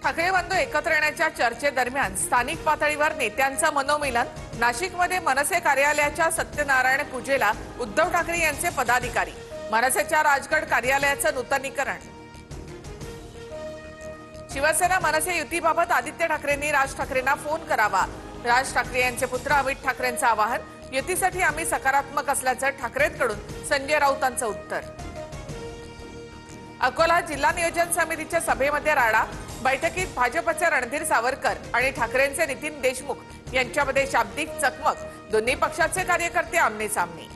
ठाकरे बंधू एकत्र येण्याच्या चर्चेदरम्यान स्थानिक पातळीवर नेत्यांचं मनोमिलन। नाशिकमध्ये मनसे कार्यालयाच्या सत्यनारायण पूजेला उद्धव ठाकरे यांचे पदाधिकारी। मनसेच्या राजगड कार्यालयाचं नूतनीकरण। शिवसेना मनसे युतीबाबत आदित्य ठाकरेंनी राज ठाकरेंना फोन करावा। राज ठाकरे यांचे पुत्र अमित ठाकरेंचं आवाहन। युतीसाठी आम्ही सकारात्मक असल्याचं ठाकरेंकडून संजय राऊतांचं उत्तर। अकोला जिल्हा नियोजन समितीच्या सभेमध्ये राडा। बैठकीत भाजपचे रणधीर सावरकर आणि ठाकरेंचे नितीन देशमुख यांच्यामध्ये शाब्दिक चकमक। दोन्ही पक्षाचे कार्यकर्ते आमने-सामने।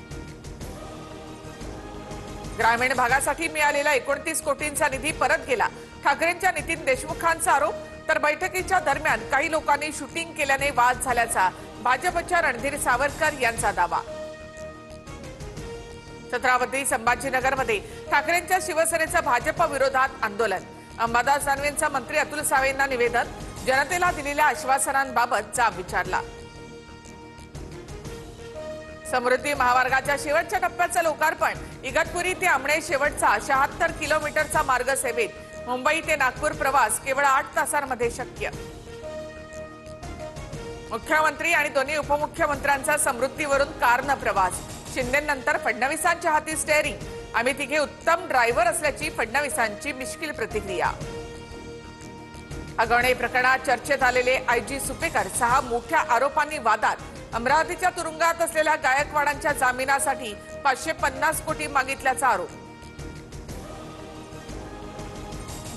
ग्रामीण भागासाठी मिळालेला 29 कोटींचा निधी परत गेला। ठाकरेंच्या नितीन देशमुखांचा आरोप। तर बैठकीच्या दरम्यान काही लोकांनी शूटिंग केल्याने वाद झाल्याचा भाजपच्या रणधीर सावरकर यांचा दावा। छत्रपती संभाजीनगरमध्ये ठाकरेंच्या शिवसेनेचं भाजप विरोधात आंदोलन। अंबादास दानवेंचं मंत्री अतुल सावेंना निवेदन। जनतेला दिलेल्या आश्वासनांबाबत जाब विचारला। समृद्धी महामार्गाच्या शेवटच्या टप्प्याचं लोकार्पण। इगतपुरी ते आमणे शेवटचा 76 किलोमीटरचा मार्ग सेवेत। मुंबई ते नागपूर प्रवास केवळ 8 तासांमध्ये शक्य। मुख्यमंत्री आणि दोन्ही उपमुख्यमंत्र्यांचा समृद्धीवरून कारनं प्रवास। शिंदेनंतर फडणवीसांच्या हाती स्टेअरिंग। आम्ही तिघे उत्तम ड्रायव्हर असल्याची फडणवीसांची मिश्किल प्रतिक्रिया। अगवणे प्रकरणात चर्चेत आलेले आयजी सुपेकर 6 मोठ्या आरोपांनी वादात। अमरावतीच्या तुरुंगात असलेल्या गायकवाडांच्या जामिनासाठी 550 कोटी मागितल्याचा आरोप।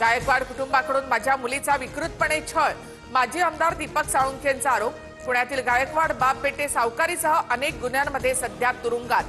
गायकवाड कुटुंबाकडून माझ्या मुलीचा विकृतपणे छळ। माजी आमदार दीपक साळुंखेंचा आरोप। पुण्यातील गायकवाड बाप बेटे सावकारीसह अनेक गुन्ह्यांमध्ये सध्या तुरुंगात।